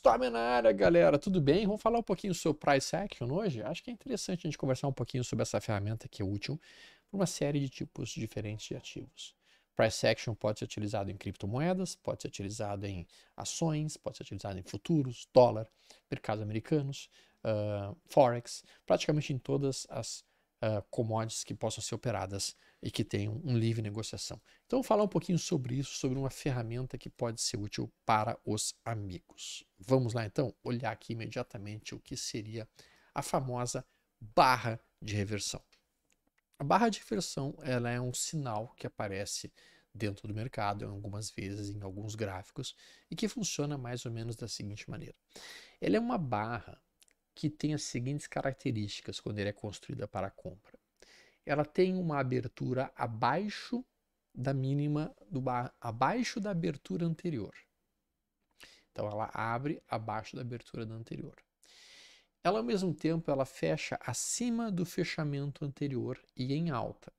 Stop na área, galera, tudo bem? Vamos falar um pouquinho sobre Price Action hoje? Acho que é interessante a gente conversar um pouquinho sobre essa ferramenta que é útil para uma série de tipos diferentes de ativos. Price Action pode ser utilizado em criptomoedas, pode ser utilizado em ações, pode ser utilizado em futuros, dólar, mercados americanos, Forex, praticamente em todas as commodities que possam ser operadas e que tenham um livre negociação. Então, vou falar um pouquinho sobre isso, sobre uma ferramenta que pode ser útil para os amigos. Vamos lá, então, olhar aqui imediatamente o que seria a famosa barra de reversão. A barra de reversão, ela é um sinal que aparece dentro do mercado, algumas vezes em alguns gráficos, e que funciona mais ou menos da seguinte maneira. Ela é uma barra que tem as seguintes características quando ela é construída para a compra. Ela tem uma abertura abaixo da mínima, abaixo da abertura anterior. Então ela abre abaixo da abertura da anterior. Ela, ao mesmo tempo, ela fecha acima do fechamento anterior e em alta.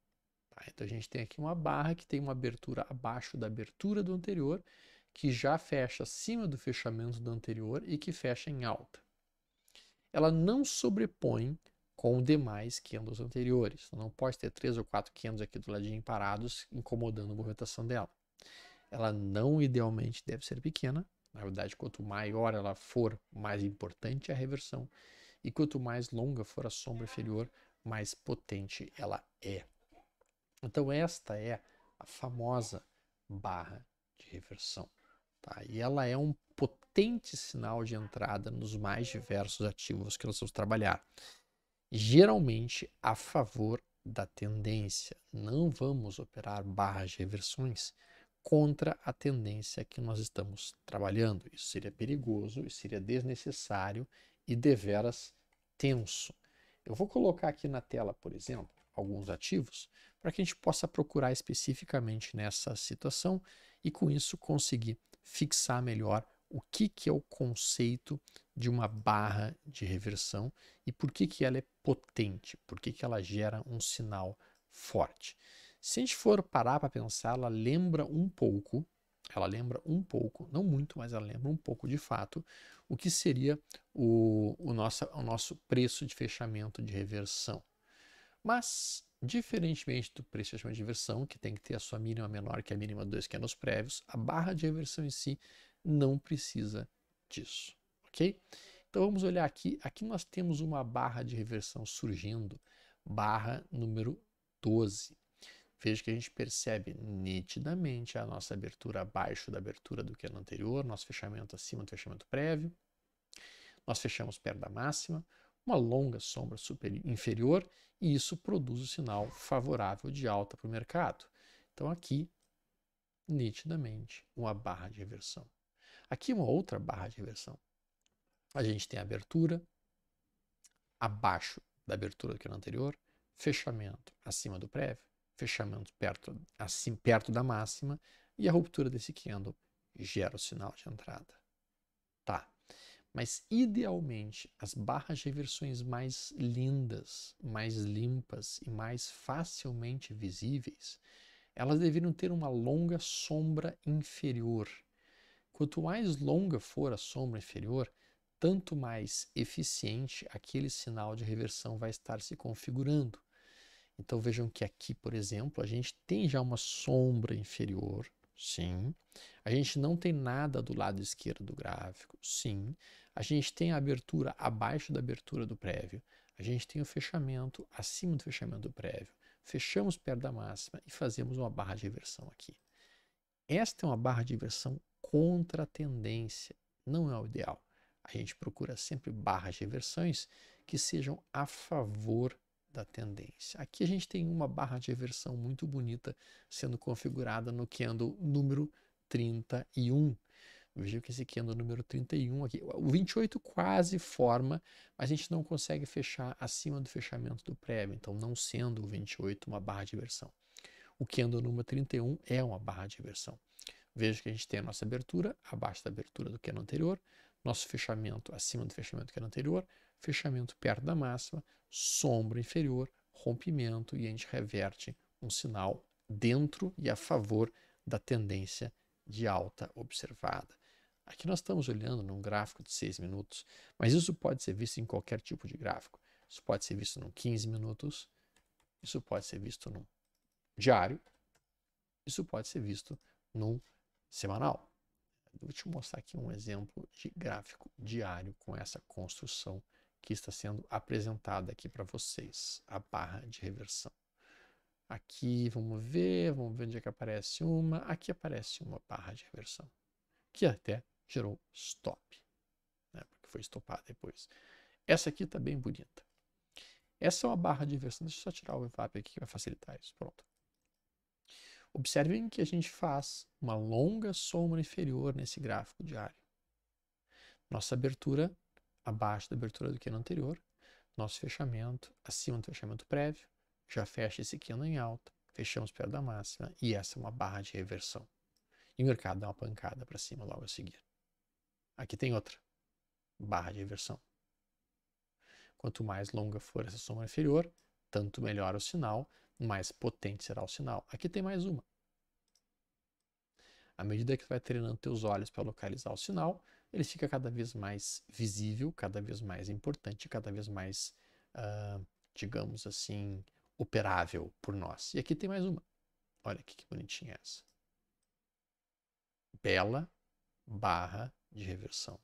Tá? Então a gente tem aqui uma barra que tem uma abertura abaixo da abertura do anterior, que já fecha acima do fechamento do anterior e que fecha em alta. Ela não sobrepõe com demais candles anteriores. Não pode ter 3 ou 4 candles aqui do ladinho parados, incomodando a movimentação dela. Ela não idealmente deve ser pequena. Na verdade, quanto maior ela for, mais importante é a reversão. E quanto mais longa for a sombra inferior, mais potente ela é. Então esta é a famosa barra de reversão. Tá? E ela é um potente sinal de entrada nos mais diversos ativos que nós vamos trabalhar. Geralmente a favor da tendência. Não vamos operar barras de reversões contra a tendência que nós estamos trabalhando. Isso seria perigoso, isso seria desnecessário e deveras tenso. Eu vou colocar aqui na tela, por exemplo, alguns ativos para que a gente possa procurar especificamente nessa situação e com isso conseguir fixar melhor o que é o conceito de uma barra de reversão e por que ela é potente, por que ela gera um sinal forte. Se a gente for parar para pensar, ela lembra um pouco, não muito, mas ela lembra um pouco de fato, o que seria o nosso preço de fechamento de reversão. Mas, diferentemente do preço de fechamento de reversão, que tem que ter a sua mínima menor que a mínima 2 candles prévios, a barra de reversão em si não precisa disso, ok? Então vamos olhar aqui. Aqui nós temos uma barra de reversão surgindo, barra número 12. Veja que a gente percebe nitidamente a nossa abertura abaixo da abertura do que no anterior, nosso fechamento acima do fechamento prévio. Nós fechamos perto da máxima, uma longa sombra inferior, e isso produz o sinal favorável de alta para o mercado. Então aqui, nitidamente, uma barra de reversão. Aqui uma outra barra de reversão. A gente tem a abertura abaixo da abertura do que no anterior, fechamento acima do prévio, fechamento perto da máxima, e a ruptura desse candle gera o sinal de entrada. Tá. Mas, idealmente, as barras de reversões mais lindas, mais limpas e mais facilmente visíveis, elas deveriam ter uma longa sombra inferior. Quanto mais longa for a sombra inferior, tanto mais eficiente aquele sinal de reversão vai estar se configurando. Então vejam que aqui, por exemplo, a gente tem já uma sombra inferior, sim. A gente não tem nada do lado esquerdo do gráfico, sim. A gente tem a abertura abaixo da abertura do prévio. A gente tem o fechamento acima do fechamento do prévio. Fechamos perto da máxima e fazemos uma barra de reversão aqui. Esta é uma barra de reversão contra a tendência, não é o ideal. A gente procura sempre barras de reversões que sejam a favor da tendência. Aqui a gente tem uma barra de reversão muito bonita sendo configurada no candle número 31. Veja que esse candle número 31 aqui, o 28 quase forma, mas a gente não consegue fechar acima do fechamento do prévio, então não sendo o 28 uma barra de reversão. O candle número 31 é uma barra de reversão. Veja que a gente tem a nossa abertura abaixo da abertura do candle anterior, nosso fechamento acima do fechamento do candle anterior, fechamento perto da máxima, sombra inferior, rompimento, e a gente reverte um sinal dentro e a favor da tendência de alta observada. Aqui nós estamos olhando num gráfico de 6 minutos, mas isso pode ser visto em qualquer tipo de gráfico. Isso pode ser visto num 15 minutos, isso pode ser visto num diário, isso pode ser visto num semanal. Vou te mostrar aqui um exemplo de gráfico diário com essa construção que está sendo apresentada aqui para vocês, a barra de reversão. Aqui, vamos ver onde é que aparece uma. Aqui aparece uma barra de reversão, que até gerou stop, né, porque foi estopado depois. Essa aqui está bem bonita. Essa é uma barra de reversão. Deixa eu só tirar o evap aqui que vai facilitar isso. Pronto. Observem que a gente faz uma longa sombra inferior nesse gráfico diário. Nossa abertura abaixo da abertura do candle anterior, nosso fechamento acima do fechamento prévio, já fecha esse candle em alta, fechamos perto da máxima e essa é uma barra de reversão. E o mercado dá uma pancada para cima logo a seguir. Aqui tem outra barra de reversão. Quanto mais longa for essa sombra inferior, tanto melhor o sinal, mais potente será o sinal. Aqui tem mais uma. À medida que tu vai treinando teus olhos para localizar o sinal, ele fica cada vez mais visível, cada vez mais importante, cada vez mais, digamos assim, operável por nós. E aqui tem mais uma. Olha aqui que bonitinha essa. Bela barra de reversão.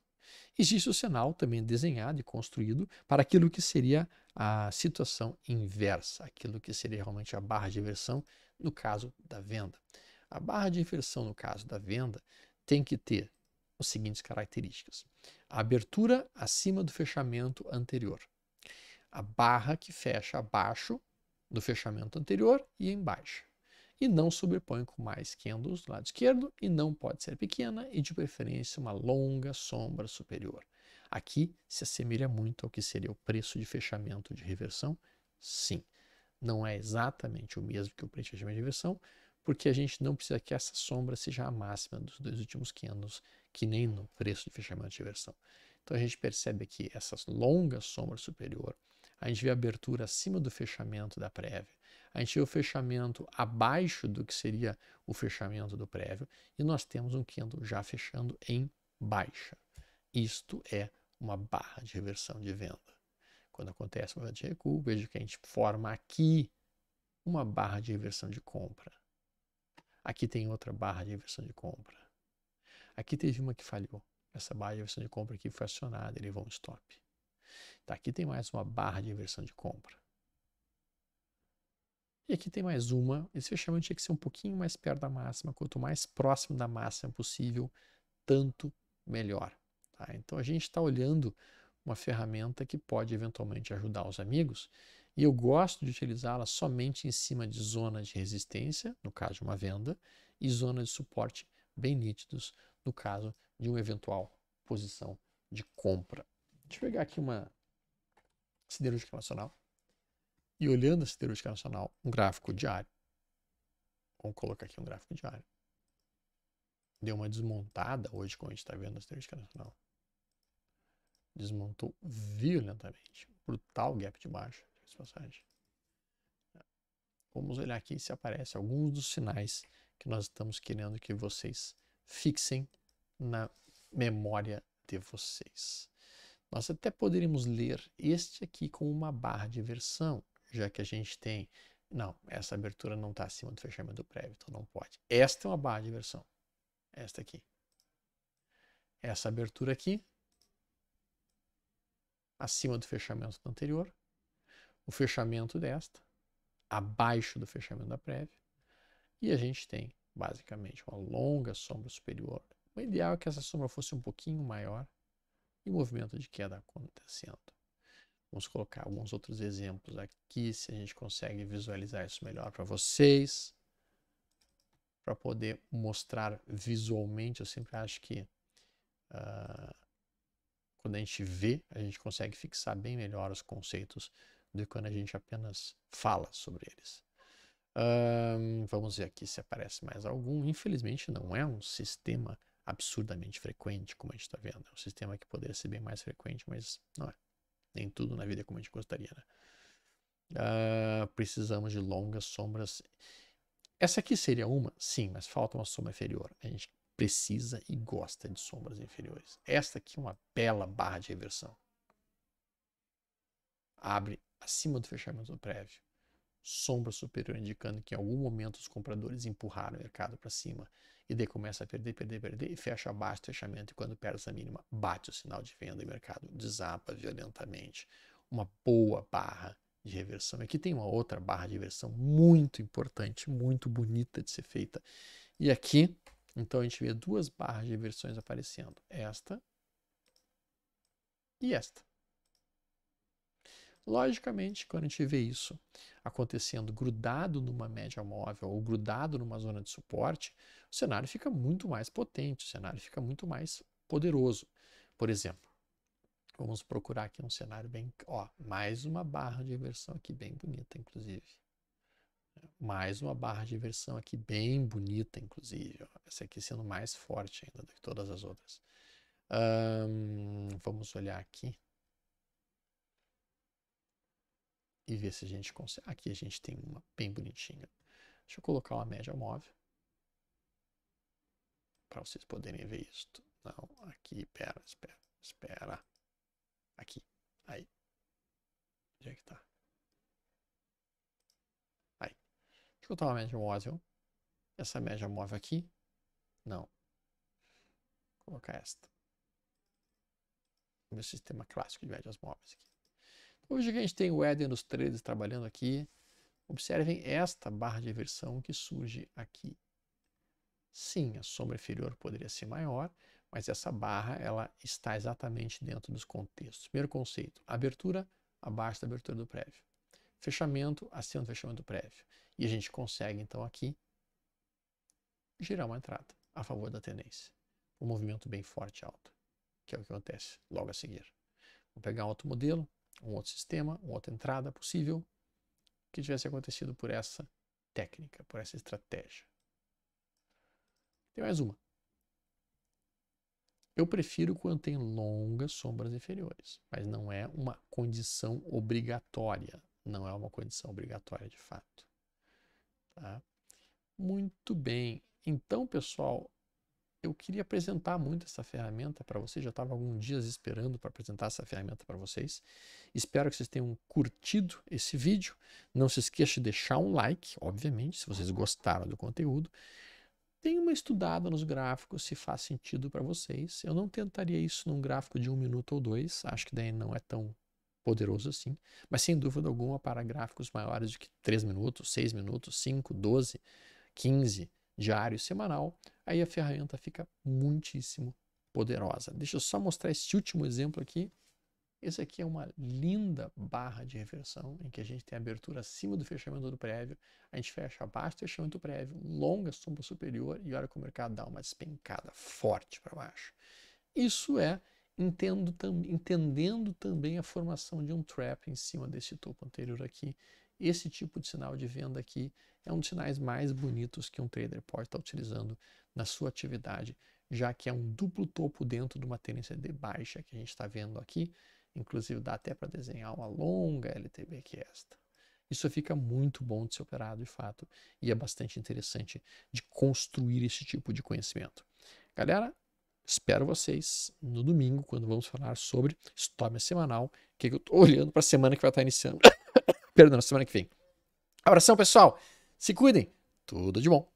Existe o sinal também desenhado e construído para aquilo que seria a situação inversa, aquilo que seria realmente a barra de reversão no caso da venda. A barra de reversão no caso da venda tem que ter as seguintes características: a abertura acima do fechamento anterior, a barra que fecha abaixo do fechamento anterior e em baixa, e não sobrepõe com mais candles do lado esquerdo e não pode ser pequena e de preferência uma longa sombra superior. Aqui se assemelha muito ao que seria o preço de fechamento de reversão. Sim, não é exatamente o mesmo que o preço de fechamento de reversão, porque a gente não precisa que essa sombra seja a máxima dos dois últimos candles, que nem no preço de fechamento de reversão. Então a gente percebe aqui essa longa sombra superior, a gente vê a abertura acima do fechamento da prévia, a gente vê o fechamento abaixo do que seria o fechamento do prévio e nós temos um candle já fechando em baixa. Isto é uma barra de reversão de venda. Quando acontece uma venda de recuo, veja que a gente forma aqui uma barra de reversão de compra. Aqui tem outra barra de reversão de compra. Aqui teve uma que falhou. Essa barra de reversão de compra aqui foi acionada, ele levou um stop. Tá, aqui tem mais uma barra de reversão de compra. E aqui tem mais uma. Esse fechamento tinha que ser um pouquinho mais perto da máxima. Quanto mais próximo da máxima possível, tanto melhor. Tá? Então a gente está olhando uma ferramenta que pode eventualmente ajudar os amigos. E eu gosto de utilizá-la somente em cima de zonas de resistência, no caso de uma venda, e zonas de suporte bem nítidos, no caso de uma eventual posição de compra. Deixa eu pegar aqui uma siderúrgica nacional. E olhando a siderúrgica nacional, um gráfico diário. Vamos colocar aqui um gráfico diário. Deu uma desmontada hoje, como a gente está vendo a siderúrgica nacional. Desmontou violentamente. Brutal gap de baixa. Passagem. Vamos olhar aqui se aparece alguns dos sinais que nós estamos querendo que vocês fixem na memória de vocês. Nós até poderíamos ler este aqui com uma barra de inversão, já que a gente tem... Não, essa abertura não está acima do fechamento prévio, então não pode. Esta é uma barra de inversão. Esta aqui. Essa abertura aqui, acima do fechamento anterior. O fechamento desta, abaixo do fechamento da prévia. E a gente tem, basicamente, uma longa sombra superior. O ideal é que essa sombra fosse um pouquinho maior e movimento de queda acontecendo. Vamos colocar alguns outros exemplos aqui, se a gente consegue visualizar isso melhor para vocês. Para poder mostrar visualmente, eu sempre acho que quando a gente vê, a gente consegue fixar bem melhor os conceitos do que quando a gente apenas fala sobre eles. Vamos ver aqui se aparece mais algum. Infelizmente não é um sistema absurdamente frequente, como a gente está vendo. É um sistema que poderia ser bem mais frequente, mas não é. Nem tudo na vida é como a gente gostaria, né? Precisamos de longas sombras. Essa aqui seria uma? Sim, mas falta uma sombra inferior. A gente precisa e gosta de sombras inferiores. Esta aqui é uma bela barra de reversão. Abre acima do fechamento prévio. Sombra superior indicando que em algum momento os compradores empurraram o mercado para cima e daí começa a perder e fecha abaixo do fechamento, e quando perde essa mínima, bate o sinal de venda e o mercado desaba violentamente. Uma boa barra de reversão. Aqui tem uma outra barra de reversão muito importante, muito bonita de ser feita. E aqui, então, a gente vê duas barras de reversões aparecendo. Esta e esta. Logicamente, quando a gente vê isso acontecendo grudado numa média móvel ou grudado numa zona de suporte, o cenário fica muito mais potente, o cenário fica muito mais poderoso. Por exemplo, vamos procurar aqui um cenário bem... Ó, mais uma barra de reversão aqui bem bonita, inclusive. Mais uma barra de reversão aqui bem bonita, inclusive. Ó. Essa aqui sendo mais forte ainda do que todas as outras. Vamos olhar aqui. E ver se a gente consegue. Aqui a gente tem uma bem bonitinha. Deixa eu colocar uma média móvel. Para vocês poderem ver isso. Não, aqui, espera. Aqui, aí. Onde é que tá? Aí. Deixa eu botar uma média móvel. Essa média móvel aqui. Não. Vou colocar esta. Meu sistema clássico de médias móveis aqui. Hoje que a gente tem o Éden dos traders trabalhando aqui, observem esta barra de reversão que surge aqui. Sim, a sombra inferior poderia ser maior, mas essa barra ela está exatamente dentro dos contextos. Primeiro conceito, abertura abaixo da abertura do prévio. Fechamento acima do fechamento prévio. E a gente consegue então aqui girar uma entrada a favor da tendência. Um movimento bem forte alto, que é o que acontece logo a seguir. Vou pegar um outro modelo, um outro sistema, uma outra entrada possível que tivesse acontecido por essa técnica, por essa estratégia. Tem mais uma. Eu prefiro quando tem longas sombras inferiores, mas não é uma condição obrigatória. Não é uma condição obrigatória de fato. Tá? Muito bem. Então, pessoal, eu queria apresentar muito essa ferramenta para vocês. Já estava alguns dias esperando para apresentar essa ferramenta para vocês. Espero que vocês tenham curtido esse vídeo. Não se esqueça de deixar um like, obviamente, se vocês gostaram do conteúdo. Deem uma estudada nos gráficos se faz sentido para vocês. Eu não tentaria isso num gráfico de 1 minuto ou 2. Acho que daí não é tão poderoso assim. Mas sem dúvida alguma para gráficos maiores de que 3 minutos, 6 minutos, 5, 12, 15, diário, semanal, aí a ferramenta fica muitíssimo poderosa. Deixa eu só mostrar esse último exemplo aqui. Esse aqui é uma linda barra de reversão, em que a gente tem a abertura acima do fechamento do prévio, a gente fecha abaixo do fechamento do prévio, longa sombra superior, e olha como o mercado dá uma despencada forte para baixo. Isso é entendendo também a formação de um trap em cima desse topo anterior aqui. Esse tipo de sinal de venda aqui é um dos sinais mais bonitos que um trader pode estar utilizando na sua atividade, já que é um duplo topo dentro de uma tendência de baixa que a gente está vendo aqui. Inclusive dá até para desenhar uma longa LTB que é esta. Isso fica muito bom de ser operado de fato e é bastante interessante de construir esse tipo de conhecimento. Galera, espero vocês no domingo, quando vamos falar sobre Stop Semanal, que eu estou olhando para a semana que vai estar iniciando. Perdão, na semana que vem. Abração, pessoal. Se cuidem. Tudo de bom.